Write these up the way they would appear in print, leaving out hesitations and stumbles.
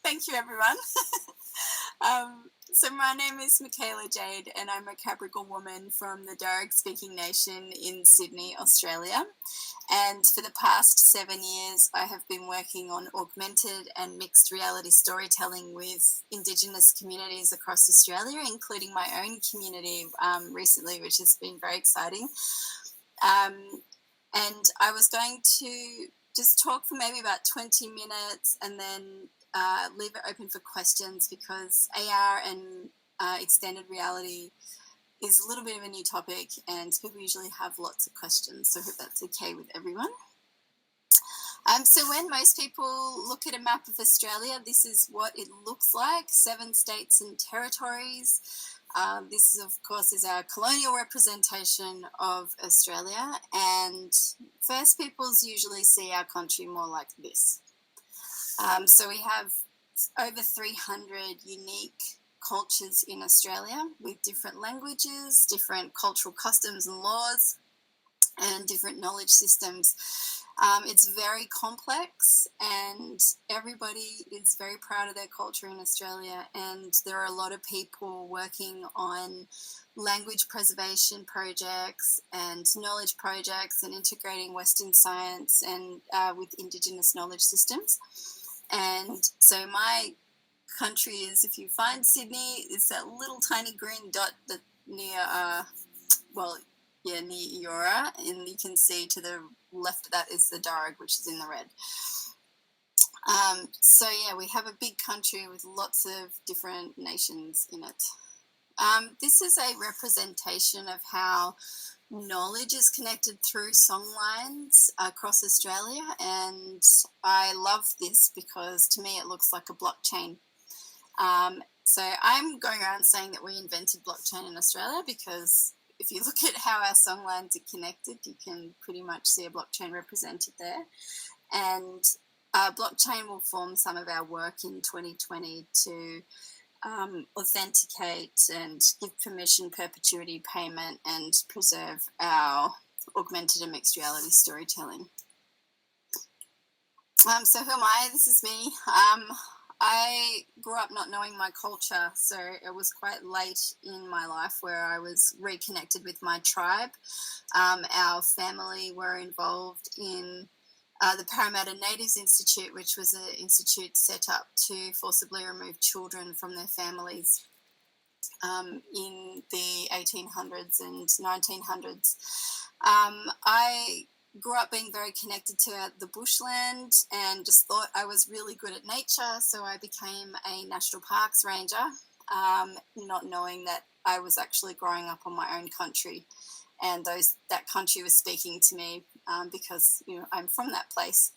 Thank you, everyone. So my name is Mikaela Jade, and I'm a Cabral woman from the Darug-speaking nation in Sydney, Australia. And for the past 7 years, I have been working on augmented and mixed reality storytelling with Indigenous communities across Australia, including my own community recently, which has been very exciting. And I was going to just talk for maybe about 20 minutes and then leave it open for questions, because AR and extended reality is a little bit of a new topic and people usually have lots of questions, so I hope that's okay with everyone. So when most people look at a map of Australia, this is what it looks like: 7 states and territories. This, of course, is our colonial representation of Australia, and First Peoples usually see our country more like this. So we have over 300 unique cultures in Australia with different languages, different cultural customs and laws, and different knowledge systems. It's very complex, and everybody is very proud of their culture in Australia, and there are a lot of people working on language preservation projects and knowledge projects and integrating Western science and with Indigenous knowledge systems. And so my country is, if you find Sydney, it's that little tiny green dot that near near Eora, and you can see to the left of that is the Darug, which is in the red. We have a big country with lots of different nations in it. This is a representation of how knowledge is connected through songlines across Australia, and I love this because to me it looks like a blockchain. So I'm going around saying that we invented blockchain in Australia because if you look at how our songlines are connected, you can pretty much see a blockchain represented there. And blockchain will form some of our work in 2020 to authenticate and give permission, perpetuity payment, and preserve our augmented and mixed reality storytelling. So who am I? This is me. I grew up not knowing my culture, so it was quite late in my life where I was reconnected with my tribe. Our family were involved in the Parramatta Natives Institute, which was an institute set up to forcibly remove children from their families in the 1800s and 1900s. I grew up being very connected to the bushland and just thought I was really good at nature, so I became a National Parks Ranger, not knowing that I was actually growing up on my own country, and that country was speaking to me because I'm from that place.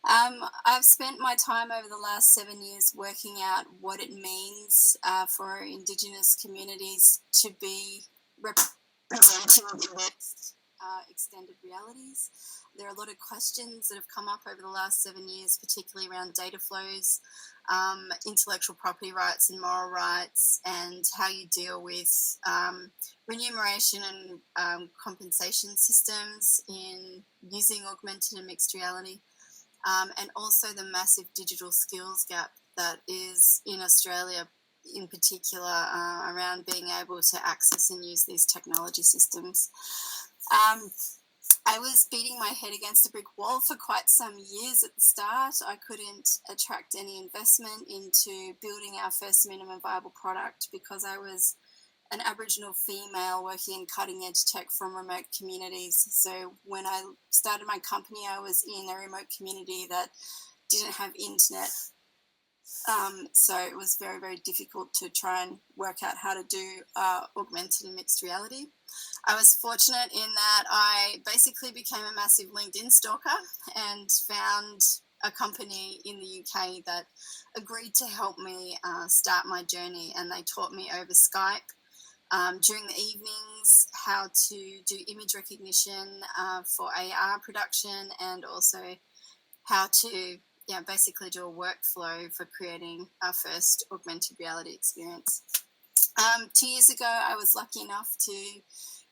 I've spent my time over the last 7 years working out what it means for Indigenous communities to be represented in extended realities. There are a lot of questions that have come up over the last 7 years, particularly around data flows, intellectual property rights and moral rights, and how you deal with remuneration and compensation systems in using augmented and mixed reality, and also the massive digital skills gap that is in Australia in particular around being able to access and use these technology systems. I was beating my head against a brick wall for quite some years at the start. I couldn't attract any investment into building our first minimum viable product because I was an Aboriginal female working in cutting edge tech from remote communities. So when I started my company, I was in a remote community that didn't have internet. So it was very, very difficult to try and work out how to do augmented and mixed reality. I was fortunate in that I basically became a massive LinkedIn stalker and found a company in the UK that agreed to help me start my journey, and they taught me over Skype during the evenings how to do image recognition for AR production, and also how to basically do a workflow for creating our first augmented reality experience. 2 years ago, I was lucky enough to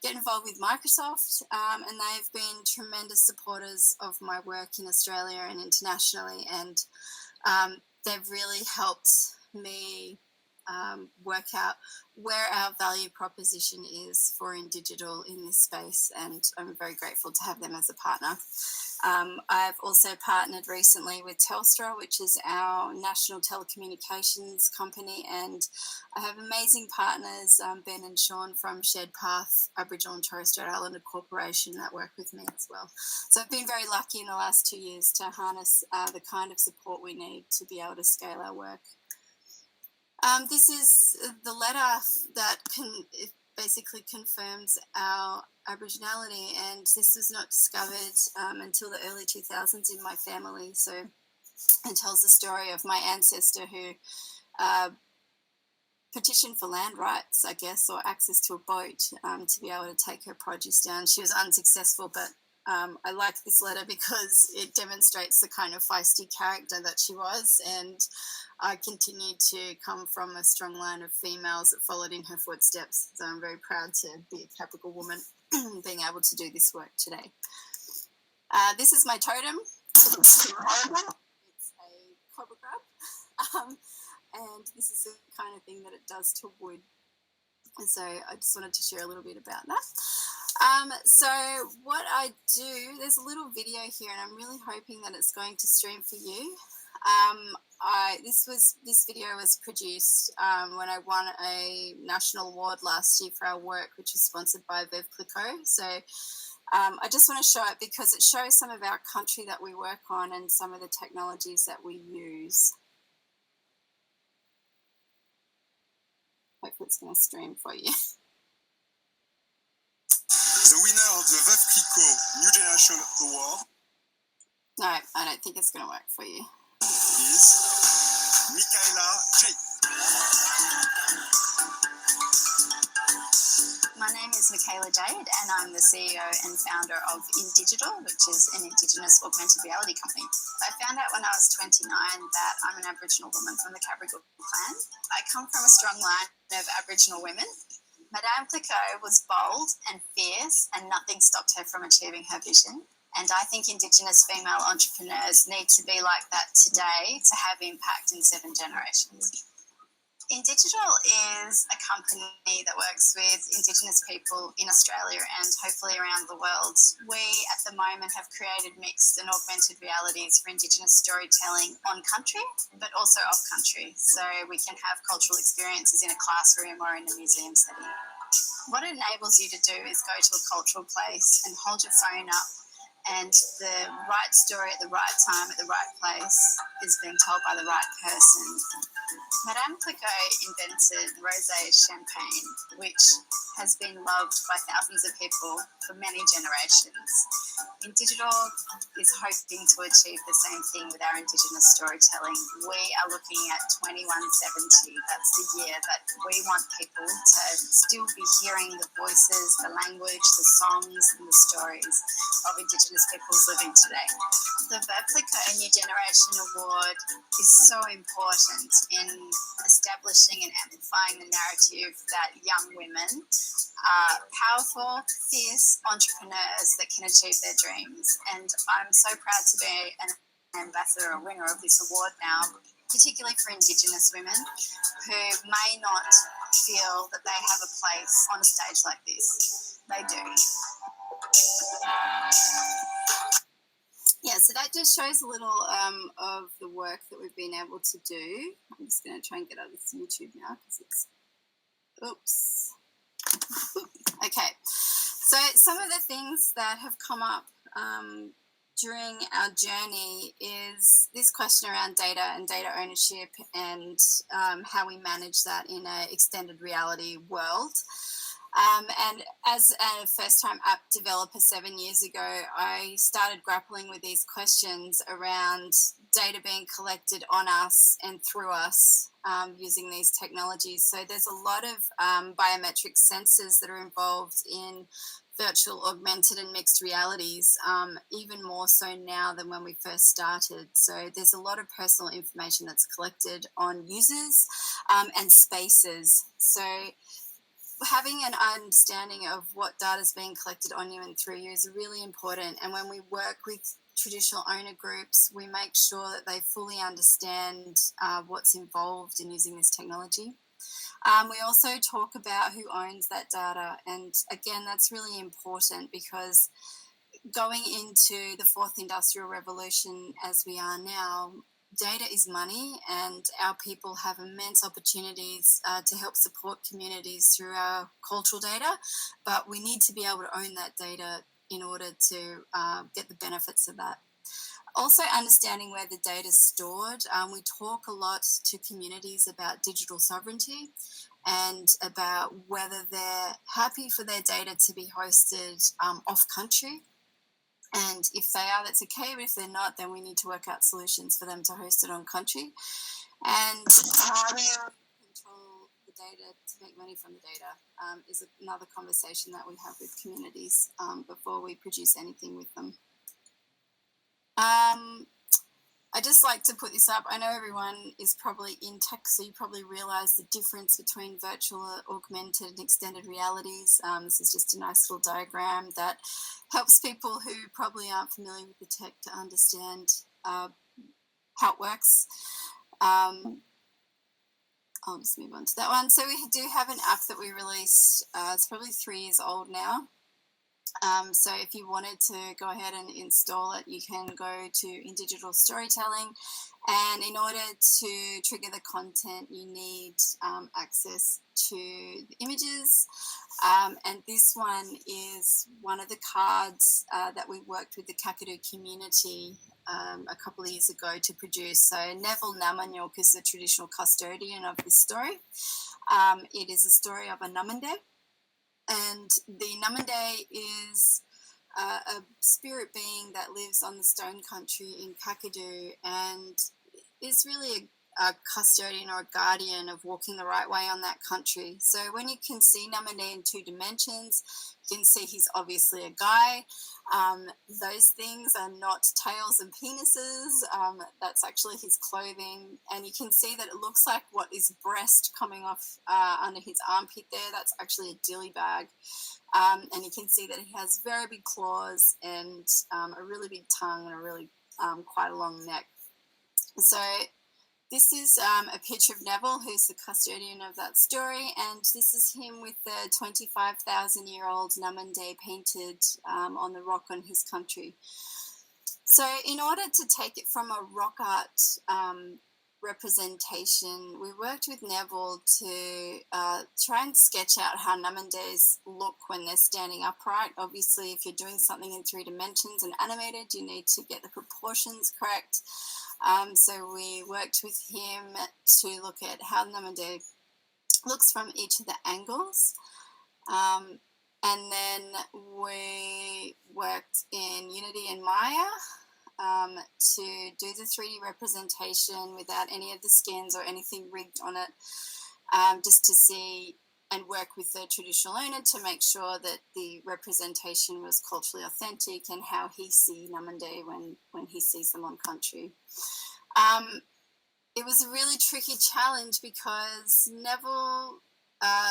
get involved with Microsoft, and they've been tremendous supporters of my work in Australia and internationally. And they've really helped me work out where our value proposition is for Indigital in this space, and I'm very grateful to have them as a partner. I've also partnered recently with Telstra, which is our national telecommunications company, and I have amazing partners, Ben and Sean from Shared Path Aboriginal and Torres Strait Islander Corporation, that work with me as well. So I've been very lucky in the last 2 years to harness the kind of support we need to be able to scale our work. This is the letter that basically confirms our Aboriginality, and this was not discovered until the early 2000s in my family. So it tells the story of my ancestor who petitioned for land rights, I guess, or access to a boat to be able to take her produce down. She was unsuccessful, but I like this letter because it demonstrates the kind of feisty character that she was, and I continue to come from a strong line of females that followed in her footsteps. So I'm very proud to be a Capricorn woman being able to do this work today. This is my totem. It's a cobra crab, and this is the kind of thing that it does to wood. And so I just wanted to share a little bit about that. So what I do, there's a little video here, and I'm really hoping that it's going to stream for you. This video was produced when I won a national award last year for our work, which was sponsored by Veuve Clicquot. So I just want to show it because it shows some of our country that we work on and some of the technologies that we use. Hopefully it's going to stream for you. The winner of the Veuve Clicquot New Generation Award. No, I don't think it's going to work for you. Is Mikaela, Jade. My name is Mikaela Jade, and I'm the CEO and founder of Indigenous, which is an Indigenous augmented reality company. I found out when I was 29 that I'm an Aboriginal woman from the Capricorn clan. I come from a strong line of Aboriginal women. Madame Clicquot was bold and fierce, and nothing stopped her from achieving her vision. And I think Indigenous female entrepreneurs need to be like that today to have impact in 7 generations. Indigital is a company that works with Indigenous people in Australia and hopefully around the world. We, at the moment, have created mixed and augmented realities for Indigenous storytelling on country, but also off country, so we can have cultural experiences in a classroom or in a museum setting. What it enables you to do is go to a cultural place and hold your phone up, and the right story at the right time at the right place is being told by the right person. Madame Clicquot invented rosé champagne, which has been loved by thousands of people for many generations. Indigital is hoping to achieve the same thing with our Indigenous storytelling. We are looking at 2170. That's the year that we want people to still be hearing the voices, the language, the songs, and the stories of Indigenous peoples living today. The Veuve Clicquot New Generation Award is so important in establishing and amplifying the narrative that young women are powerful, fierce entrepreneurs that can achieve their dreams. And I'm so proud to be an ambassador or winner of this award now, particularly for Indigenous women who may not feel that they have a place on a stage like this. They do. Yeah, so that just shows a little of the work that we've been able to do. I'm just going to try and get out of this YouTube now because it's... Oops. Okay. So some of the things that have come up during our journey is this question around data and data ownership and how we manage that in an extended reality world. And as a first-time app developer 7 years ago, I started grappling with these questions around data being collected on us and through us using these technologies. So there's a lot of biometric sensors that are involved in virtual, augmented and mixed realities, even more so now than when we first started. So there's a lot of personal information that's collected on users and spaces. So having an understanding of what data is being collected on you and through you is really important. And when we work with traditional owner groups. We make sure that they fully understand what's involved in using this technology. We also talk about who owns that data, and again, that's really important because going into the fourth industrial revolution as we are now, data is money, and our people have immense opportunities to help support communities through our cultural data, but we need to be able to own that data in order to get the benefits of that. Also understanding where the data is stored. We talk a lot to communities about digital sovereignty and about whether they're happy for their data to be hosted off country. And if they are, that's okay. But if they're not, then we need to work out solutions for them to host it on country. And how do you control the data to make money from the data is another conversation that we have with communities before we produce anything with them. I just like to put this up. I know everyone is probably in tech, so you probably realize the difference between virtual, augmented, and extended realities. This is just a nice little diagram that helps people who probably aren't familiar with the tech to understand how it works. I'll just move on to that one. So we do have an app that we released. It's probably 3 years old now. So if you wanted to go ahead and install it, you can go to In Digital Storytelling, and in order to trigger the content, you need access to the images. And this one is one of the cards that we worked with the Kakadu community a couple of years ago to produce. So Neville Namanyok is the traditional custodian of this story. It is a story of a Namande. And the Namande is a spirit being that lives on the stone country in Kakadu and is really a custodian or a guardian of walking the right way on that country. So when you can see Namande in 2 dimensions, you can see he's obviously a guy. Those things are not tails and penises. That's actually his clothing. And you can see that it looks like what is breast coming off under his armpit there. That's actually a dilly bag. And you can see that he has very big claws and a really big tongue and a really quite a long neck. So this is a picture of Neville, who's the custodian of that story, and this is him with the 25,000-year-old Namande painted on the rock on his country. So in order to take it from a rock art representation, we worked with Neville to try and sketch out how Namandes look when they're standing upright. Obviously, if you're doing something in 3 dimensions and animated, you need to get the proportions correct. So we worked with him to look at how Namande looks from each of the angles. And then we worked in Unity and Maya to do the 3D representation without any of the skins or anything rigged on it, just to see and work with the traditional owner to make sure that the representation was culturally authentic and how he sees Namande when he sees them on country. It was a really tricky challenge because Neville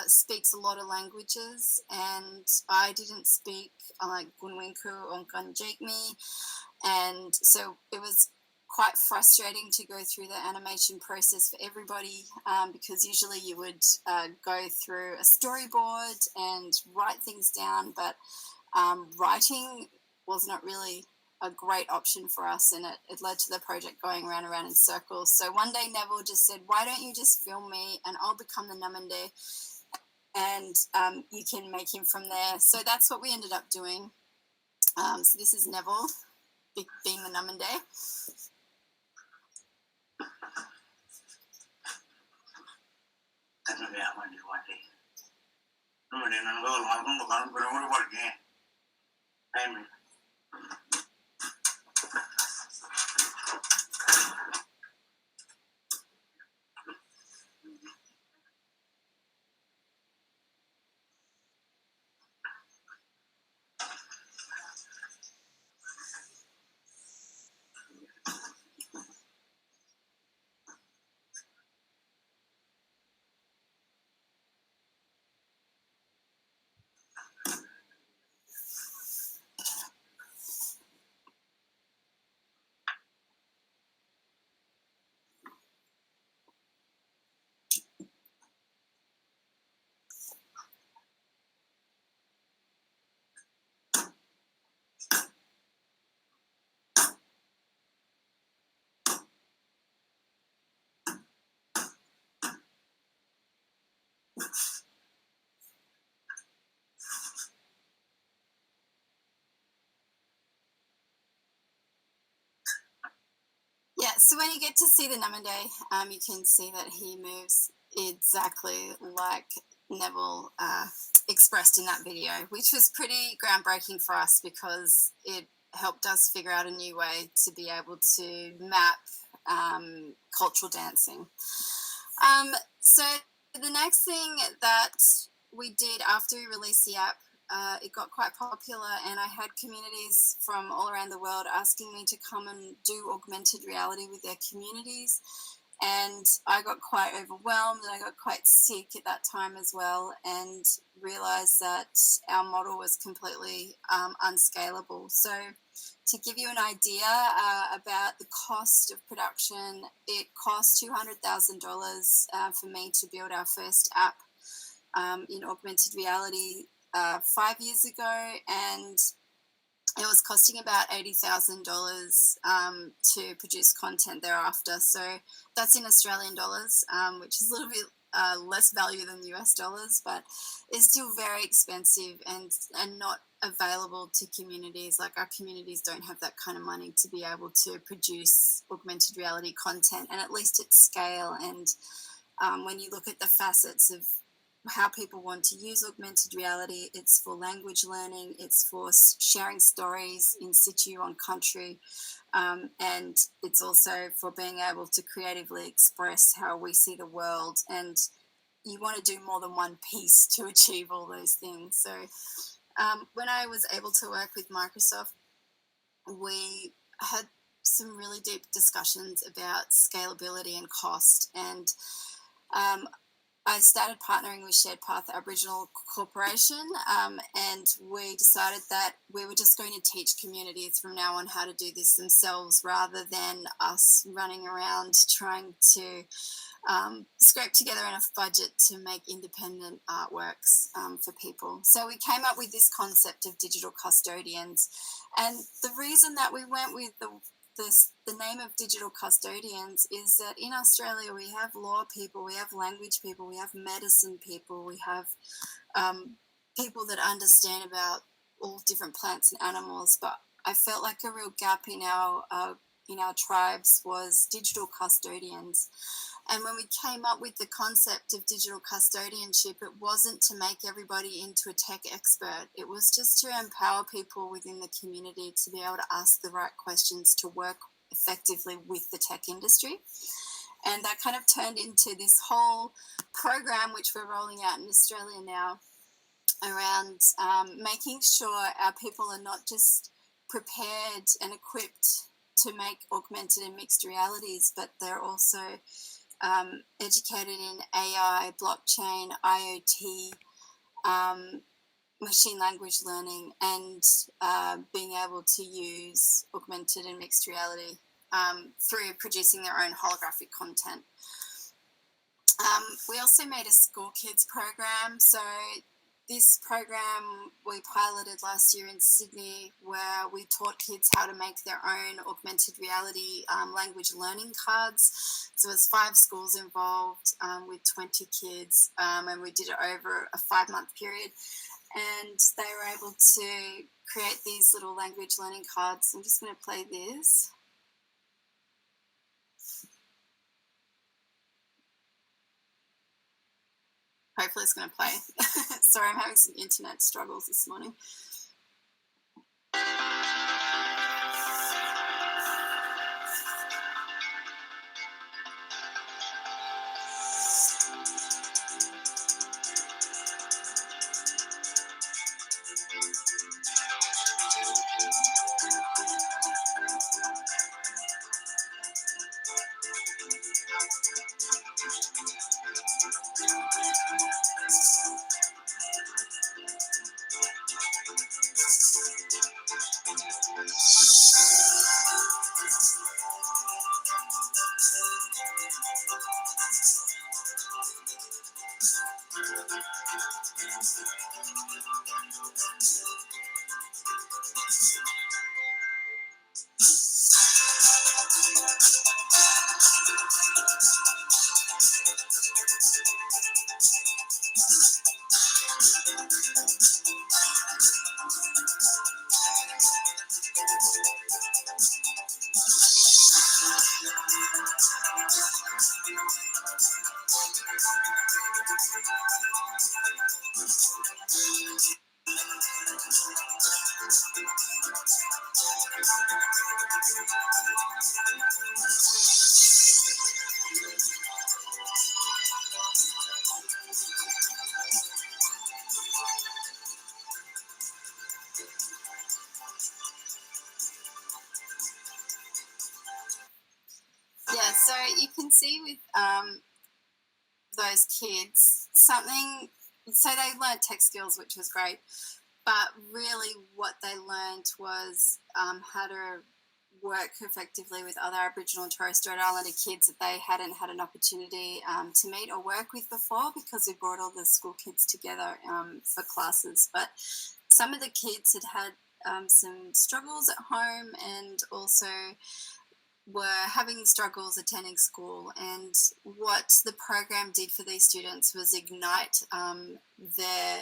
speaks a lot of languages and I didn't speak like Gunwinku or Gunjikmi, and so it was quite frustrating to go through the animation process for everybody because usually you would go through a storyboard and write things down, but writing was not really a great option for us, and it led to the project going round and round in circles. So one day Neville just said, why don't you just film me and I'll become the Namande and you can make him from there. So that's what we ended up doing. So this is Neville being the Namande. Yeah, so when you get to see the Namande, you can see that he moves exactly like Neville expressed in that video, which was pretty groundbreaking for us because it helped us figure out a new way to be able to map cultural dancing. So the next thing that we did after we released the app, it got quite popular, and I had communities from all around the world asking me to come and do augmented reality with their communities. And I got quite overwhelmed and I got quite sick at that time as well, and realized that our model was completely unscalable. So, to give you an idea about the cost of production, it cost $200,000 for me to build our first app in augmented reality 5 years ago, and it was costing about $80,000 to produce content thereafter. So that's in Australian dollars, which is a little bit less value than US dollars, but it's still very expensive and not available to communities. Like, our communities don't have that kind of money to be able to produce augmented reality content, and at least at scale. And when you look at the facets of how people want to use augmented reality, it's for language learning, it's for sharing stories in situ on country, and it's also for being able to creatively express how we see the world. And you want to do more than one piece to achieve all those things. So when I was able to work with Microsoft, we had some really deep discussions about scalability and cost, and I started partnering with Shared Path Aboriginal Corporation, and we decided that we were just going to teach communities from now on how to do this themselves, rather than us running around trying to scrape together enough budget to make independent artworks for people. So we came up with this concept of digital custodians, and the reason that we went with the name of digital custodians is that in Australia we have law people, we have language people, we have medicine people, we have people that understand about all different plants and animals. But I felt like a real gap in our tribes was digital custodians. And when we came up with the concept of digital custodianship, it wasn't to make everybody into a tech expert. It was just to empower people within the community to be able to ask the right questions to work effectively with the tech industry. And that kind of turned into this whole program, which we're rolling out in Australia now, around making sure our people are not just prepared and equipped to make augmented and mixed realities, but they're also educated in AI, blockchain, IoT, machine language learning, and being able to use augmented and mixed reality through producing their own holographic content. We also made a school kids program. So this program we piloted last year in Sydney, where we taught kids how to make their own augmented reality language learning cards. So there's 5 schools involved with 20 kids, and we did it over a 5-month period. And they were able to create these little language learning cards. I'm just going to play this. Hopefully it's going to play. Sorry, I'm having some internet struggles this morning. Yeah, so you can see with those kids something. So they learned tech skills, which was great, but really what they learned was how to work effectively with other Aboriginal and Torres Strait Islander kids that they hadn't had an opportunity to meet or work with before, because we brought all the school kids together for classes. But some of the kids had some struggles at home, and also were having struggles attending school. And what the program did for these students was ignite their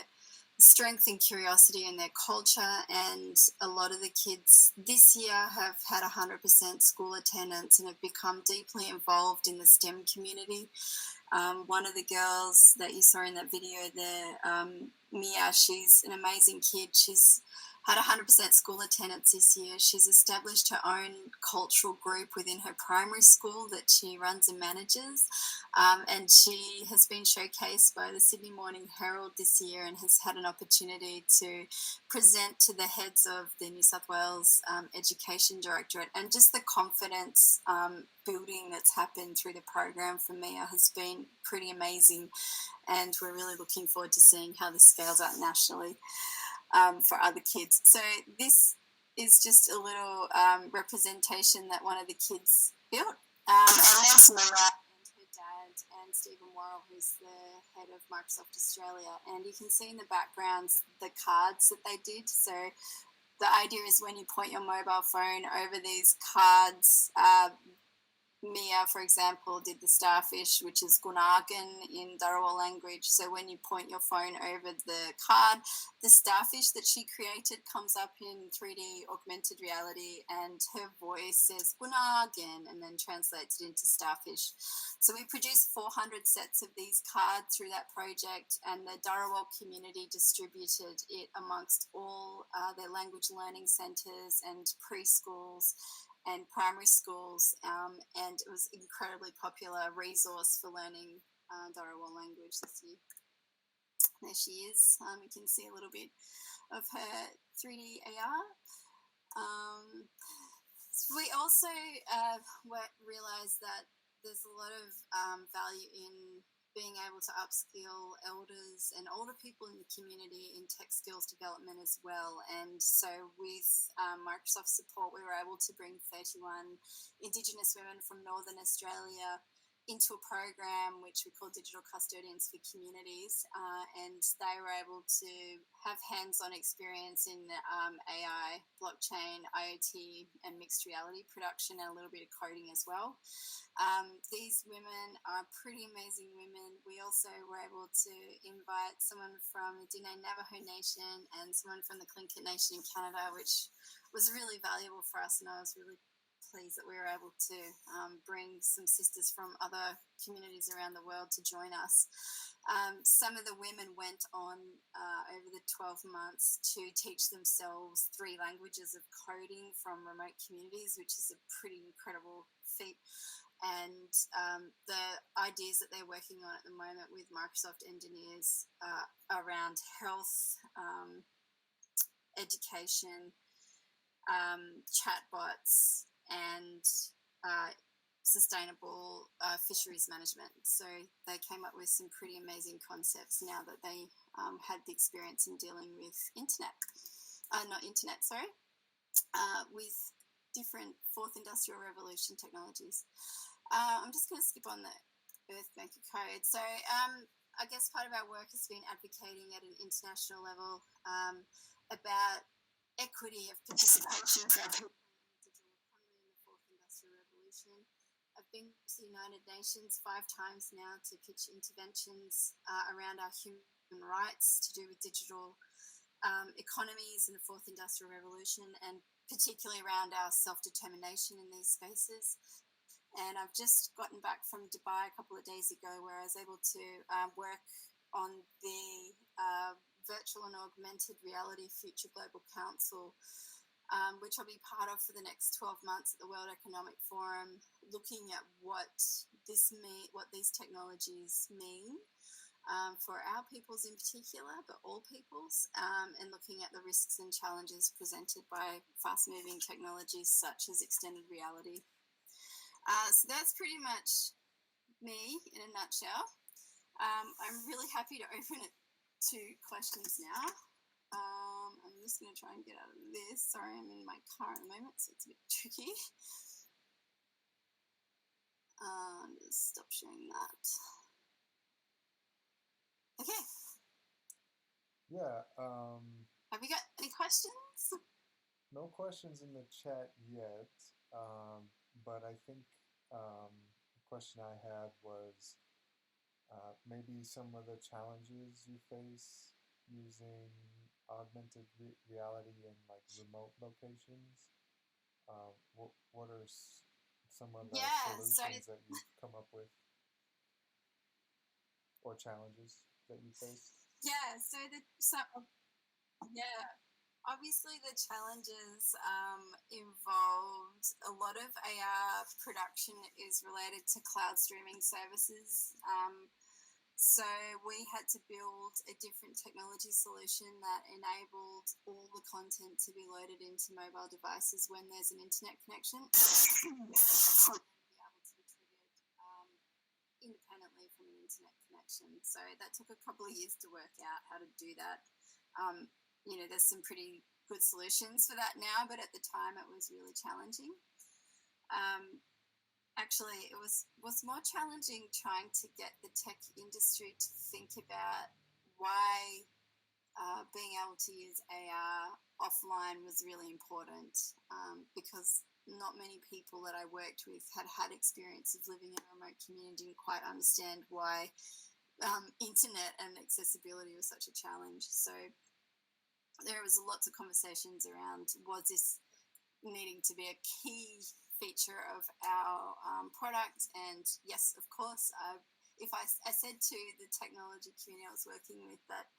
strength and curiosity in their culture. And a lot of the kids this year have had 100% school attendance and have become deeply involved in the STEM community. One of the girls that you saw in that video there, Mia, she's an amazing kid. She's had 100% school attendance this year. She's established her own cultural group within her primary school that she runs and manages. And she has been showcased by the Sydney Morning Herald this year and has had an opportunity to present to the heads of the New South Wales Education Directorate. And just the confidence building that's happened through the program for Mia has been pretty amazing. And we're really looking forward to seeing how this scales out nationally for other kids. So this is just a little representation that one of the kids built. And there's Mira and her dad and Stephen Worrell, who's the head of Microsoft Australia. And you can see in the backgrounds the cards that they did. So the idea is when you point your mobile phone over these cards, Mia, for example, did the starfish, which is Gunagan in Dharawal language. So when you point your phone over the card, the starfish that she created comes up in 3D augmented reality, and her voice says Gunagan and then translates it into starfish. So we produced 400 sets of these cards through that project, and the Dharawal community distributed it amongst all their language learning centres and preschools and primary schools, and it was an incredibly popular resource for learning Dharawal language this year. There she is. You can see a little bit of her 3D AR. We also realised that there's a lot of value in being able to upskill elders and older people in the community in tech skills development as well. And so with Microsoft support, we were able to bring 31 Indigenous women from Northern Australia into a program which we call Digital Custodians for Communities, and they were able to have hands-on experience in AI, blockchain, IoT, and mixed reality production, and a little bit of coding as well. These women are pretty amazing women. We also were able to invite someone from the Diné Navajo Nation and someone from the Tlingit Nation in Canada, which was really valuable for us, and I was really pleased that we were able to bring some sisters from other communities around the world to join us. Some of the women went on over the 12 months to teach themselves 3 languages of coding from remote communities, which is a pretty incredible feat. And the ideas that they're working on at the moment with Microsoft engineers around health, education, chatbots, and sustainable fisheries management. So they came up with some pretty amazing concepts now that they had the experience in dealing with with different fourth industrial revolution technologies. I'm just going to skip on the Earth Maker Code. So I guess part of our work has been advocating at an international level about equity of participation for our people in the digital economy in the fourth industrial revolution. I've been to the United Nations 5 times now to pitch interventions around our human rights to do with digital economies in the fourth industrial revolution, and particularly around our self-determination in these spaces. And I've just gotten back from Dubai a couple of days ago, where I was able to work on the virtual and augmented reality Future Global Council, which I'll be part of for the next 12 months at the World Economic Forum, looking at what these technologies mean for our peoples in particular, but all peoples, and looking at the risks and challenges presented by fast-moving technologies such as extended reality. So that's pretty much me in a nutshell. I'm really happy to open it to questions now. I'm just going to try and get out of this. Sorry, I'm in my car at the moment, so it's a bit tricky. Just stop sharing that. Okay. Yeah. Have you got any questions? No questions in the chat yet, but I think the question I had was maybe some of the challenges you face using augmented reality in like remote locations. What are some of the solutions that you've come up with, or challenges that you faced? Obviously the challenges involved a lot of AR production is related to cloud streaming services. So we had to build a different technology solution that enabled all the content to be loaded into mobile devices when there's an internet connection, and be able to be triggered independently from an internet connection. So that took a couple of years to work out how to do that. There's some pretty good solutions for that now, but at the time it was really challenging. Actually, it was more challenging trying to get the tech industry to think about why being able to use AR offline was really important, because not many people that I worked with had experience of living in a remote community, didn't quite understand why internet and accessibility was such a challenge. So there was lots of conversations around, was this needing to be a key feature of our product? And yes, of course, I said to the technology community I was working with that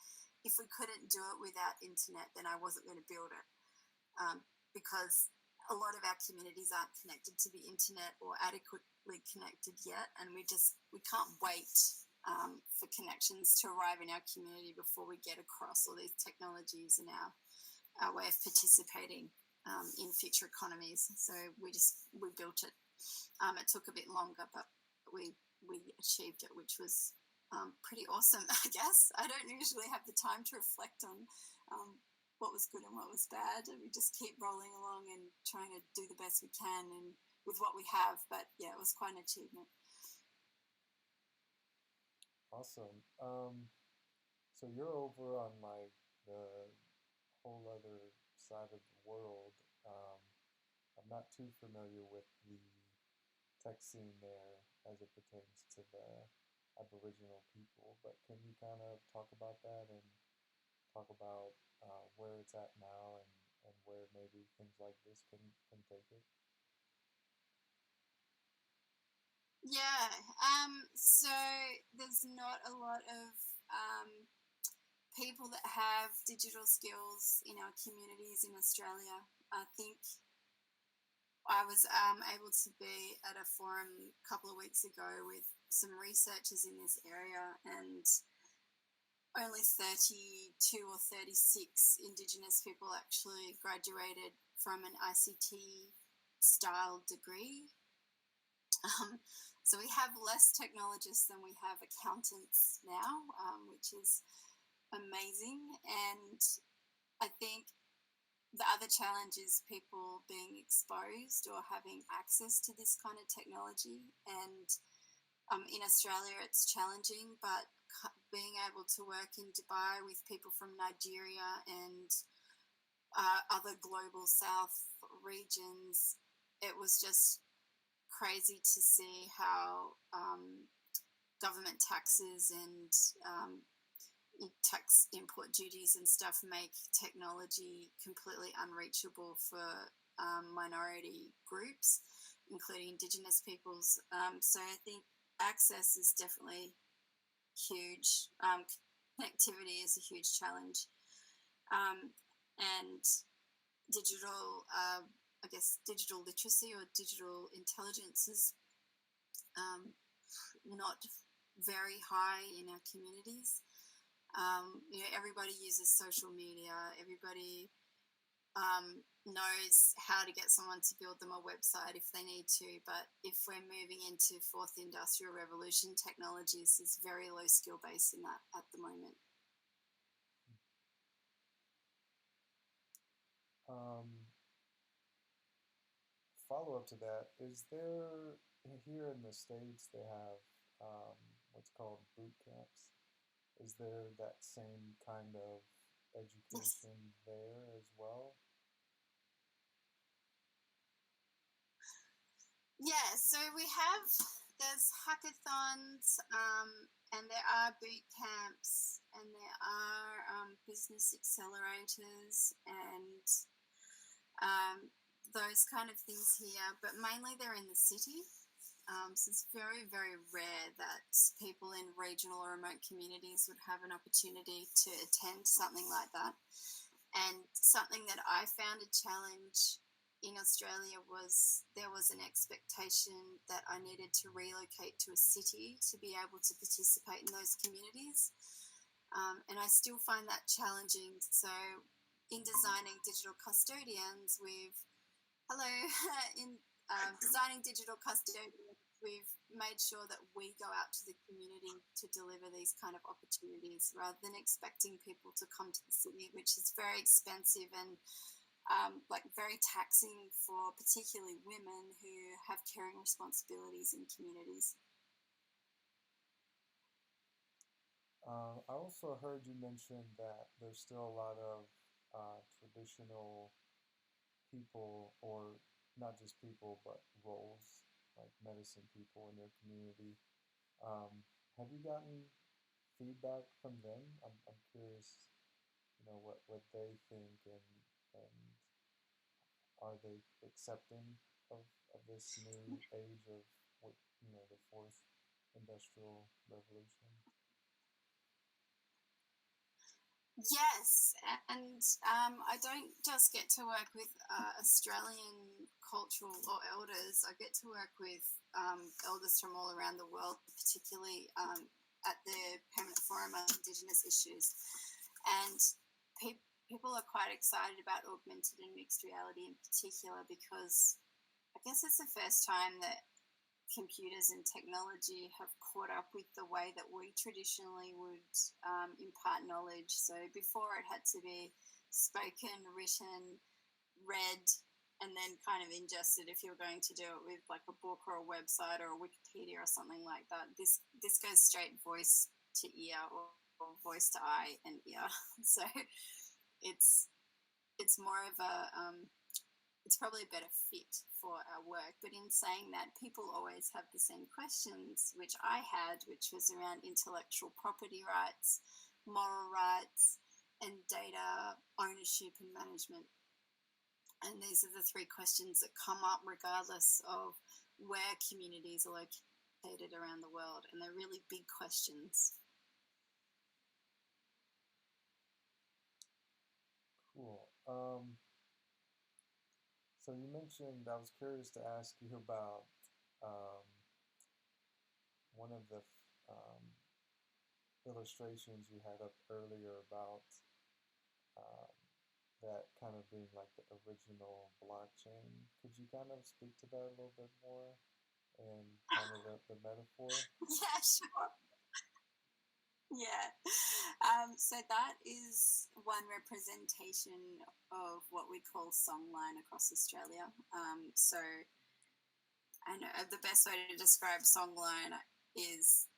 if we couldn't do it without internet, then I wasn't going to build it, because a lot of our communities aren't connected to the internet or adequately connected yet, and we can't wait for connections to arrive in our community before we get across all these technologies and our way of participating in future economies. So we built it. It took a bit longer, but we achieved it, which was pretty awesome, I guess. I don't usually have the time to reflect on what was good and what was bad. We just keep rolling along and trying to do the best we can and with what we have. But yeah, it was quite an achievement. Awesome. So you're over on like the whole other side of the world. I'm not too familiar with the tech scene there as it pertains to the Aboriginal people, but can you kind of talk about that and talk about where it's at now and where maybe things like this can take it? Yeah, so there's not a lot of people that have digital skills in our communities in Australia. I think I was able to be at a forum a couple of weeks ago with some researchers in this area, and only 32 or 36 Indigenous people actually graduated from an ICT style degree. So we have less technologists than we have accountants now, which is amazing. And I think the other challenge is people being exposed or having access to this kind of technology. And in Australia, it's challenging, but being able to work in Dubai with people from Nigeria and other global south regions, it was just crazy to see how government taxes and tax import duties and stuff make technology completely unreachable for minority groups. including Indigenous peoples. So I think access is definitely huge. Connectivity is a huge challenge. And digital, I guess, digital literacy or digital intelligence is not very high in our communities. Everybody uses social media. Everybody knows how to get someone to build them a website if they need to. But if we're moving into fourth industrial revolution, technologies is very low skill base in that at the moment. Follow up to that, is there, here in the States, they have what's called boot camps. Is there that same kind of education there as well? Yeah, so there's hackathons, and there are boot camps, and there are business accelerators, and those kind of things here, but mainly they're in the city. So it's very, very rare that people in regional or remote communities would have an opportunity to attend something like that. And something that I found a challenge in Australia was there was an expectation that I needed to relocate to a city to be able to participate in those communities. And I still find that challenging. So in designing digital custodians, designing digital custodians, we've made sure that we go out to the community to deliver these kind of opportunities rather than expecting people to come to the city, which is very expensive and very taxing for particularly women who have caring responsibilities in communities. I also heard you mention that there's still a lot of traditional people, or not just people, but roles, like medicine people in your community. Have you gotten feedback from them? I'm curious, what they think, and are they accepting of this new age of what, the fourth industrial revolution? Yes, and I don't just get to work with Australian cultural or elders. I get to work with elders from all around the world, particularly at the Permanent Forum on Indigenous Issues. And people are quite excited about augmented and mixed reality in particular because I guess it's the first time that computers and technology have caught up with the way that we traditionally would impart knowledge. So before it had to be spoken, written, read, and then kind of ingested if you're going to do it with like a book or a website or a Wikipedia or something like that. This goes straight voice to ear or voice to eye and ear. So it's more of it's probably a better fit for our work. But in saying that, people always have the same questions, which I had, which was around intellectual property rights, moral rights, and data ownership and management. And these are the three questions that come up regardless of where communities are located around the world. And they're really big questions. Cool. So you mentioned, I was curious to ask you about one of the illustrations you had up earlier about that kind of being like the original blockchain. Could you kind of speak to that a little bit more and kind of the metaphor? Yeah, sure. Yeah. So that is one representation of what we call songline across Australia. So I know the best way to describe songline is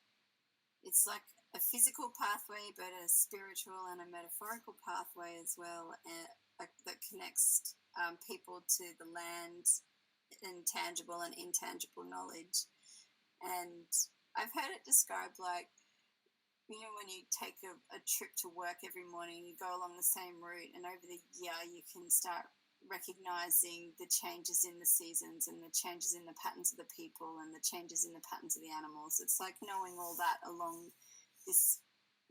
it's like a physical pathway, but a spiritual and a metaphorical pathway as well, that connects people to the land and tangible and intangible knowledge. And I've heard it described like, when you take a trip to work every morning, you go along the same route, and over the year you can start recognizing the changes in the seasons and the changes in the patterns of the people and the changes in the patterns of the animals. It's like knowing all that along this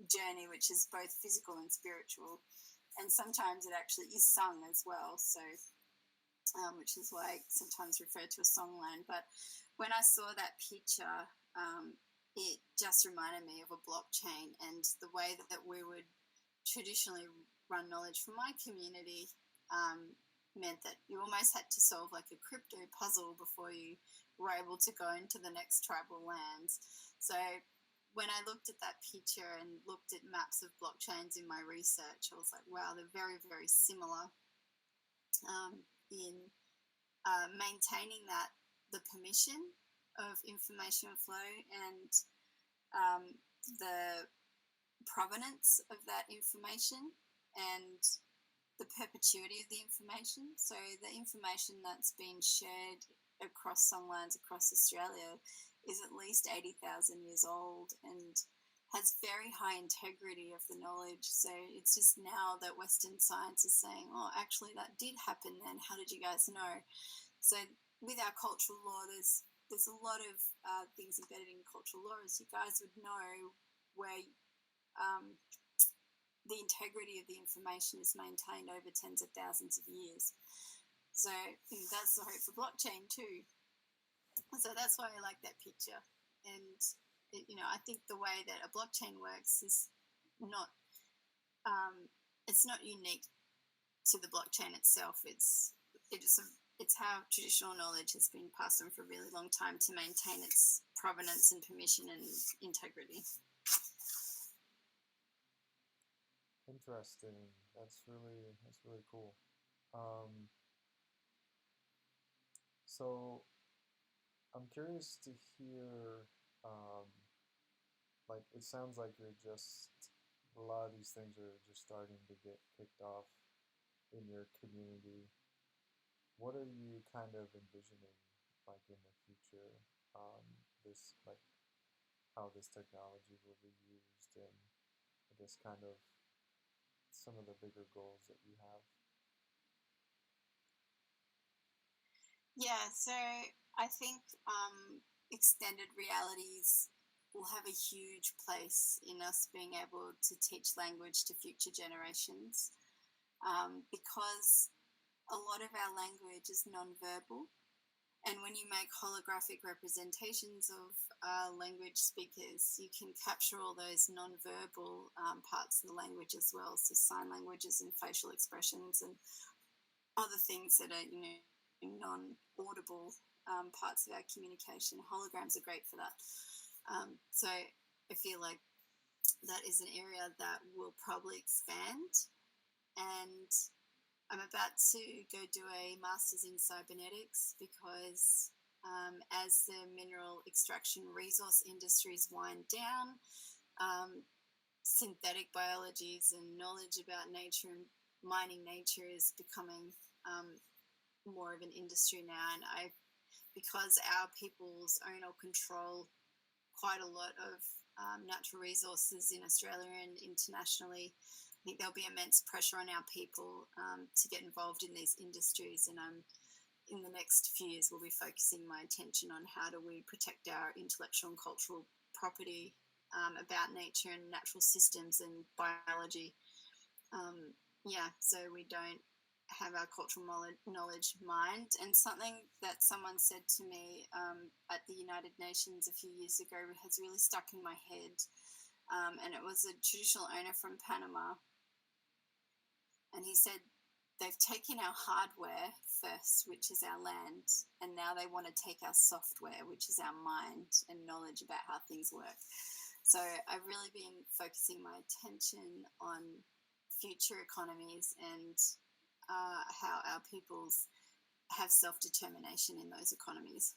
journey, which is both physical and spiritual. And sometimes it actually is sung as well, so which is why I sometimes refer to as songland. But when I saw that picture, it just reminded me of a blockchain and the way that we would traditionally run knowledge from my community meant that you almost had to solve like a crypto puzzle before you were able to go into the next tribal lands. So when I looked at that picture and looked at maps of blockchains in my research, I was like, wow, they're very, very similar in maintaining the permission of information flow and the provenance of that information and the perpetuity of the information. So the information that's been shared across songlands across Australia is at least 80,000 years old and has very high integrity of the knowledge. So it's just now that Western science is saying, oh, actually that did happen then. How did you guys know? So with our cultural law, there's a lot of things embedded in cultural law, as you guys would know, where the integrity of the information is maintained over tens of thousands of years. So that's the hope for blockchain too. So that's why I like that picture. And, I think the way that a blockchain works is not, it's not unique to the blockchain itself. It's how traditional knowledge has been passed on for a really long time to maintain its provenance and permission and integrity. Interesting. That's really cool. So I'm curious to hear, like, it sounds like a lot of these things are just starting to get kicked off in your community. What are you kind of envisioning, like, in the future, this, like, how this technology will be used, and I guess kind of some of the bigger goals that you have? Yeah, so I think extended realities will have a huge place in us being able to teach language to future generations because a lot of our language is non-verbal. And when you make holographic representations of language speakers, you can capture all those non-verbal parts of the language as well. So sign languages and facial expressions and other things that are, non-audible parts of our communication. Holograms are great for that. So I feel like that is an area that will probably expand. And I'm about to go do a master's in cybernetics because as the mineral extraction resource industries wind down, synthetic biologies and knowledge about nature and mining nature is becoming more of an industry now. And because our peoples own or control quite a lot of natural resources in Australia and internationally, I think there'll be immense pressure on our people to get involved in these industries. And in the next few years, we'll be focusing my attention on how do we protect our intellectual and cultural property about nature and natural systems and biology. So we don't have our cultural knowledge mined. And something that someone said to me at the United Nations a few years ago has really stuck in my head. And it was a traditional owner from Panama. And he said, they've taken our hardware first, which is our land, and now they want to take our software, which is our mind and knowledge about how things work. So I've really been focusing my attention on future economies and how our peoples have self-determination in those economies.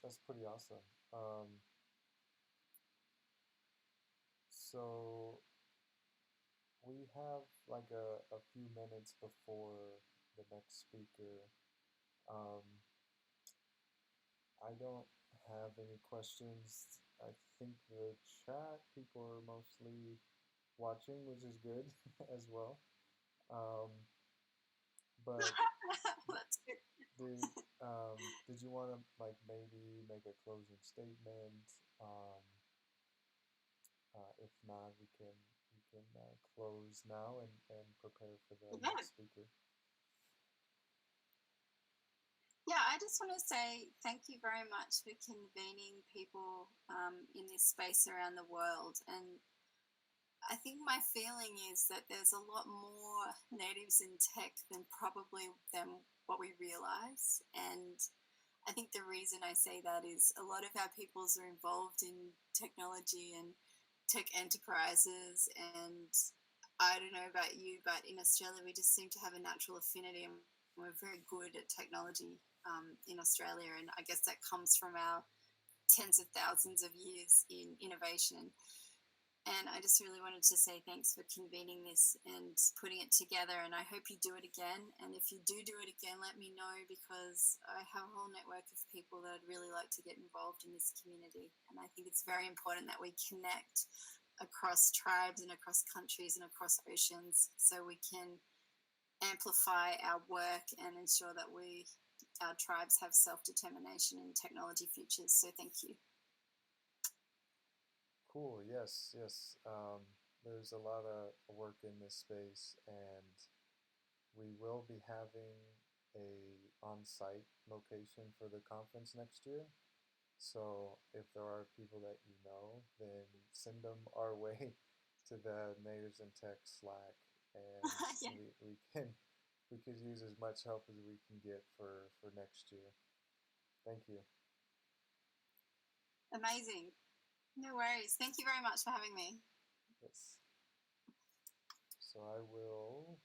That's pretty awesome. So we have like a few minutes before the next speaker. I don't have any questions. I think the chat people are mostly watching, which is good as well. Um, but That's good. did you want to like maybe make a closing statement? Um, if not, we can close now and prepare for the Yeah. next speaker. Yeah, I just want to say thank you very much for convening people in this space around the world. And I think my feeling is that there's a lot more natives in tech than what we realize. And I think the reason I say that is a lot of our peoples are involved in technology and tech enterprises. And I don't know about you, but in Australia, we just seem to have a natural affinity, and we're very good at technology in Australia. And I guess that comes from our tens of thousands of years in innovation. And I just really wanted to say thanks for convening this and putting it together. And I hope you do it again. And if you do it again, let me know, because I have a whole network of people that I'd really like to get involved in this community. And I think it's very important that we connect across tribes and across countries and across oceans, so we can amplify our work and ensure that our tribes have self-determination in technology futures. So thank you. Cool. Yes. Yes. There's a lot of work in this space, and we will be having a on-site location for the conference next year. So if there are people that you know, then send them our way to the Natives in Tech Slack, and Yeah. we could use as much help as we can get for next year. Thank you. Amazing. No worries. Thank you very much for having me. Yes. So I will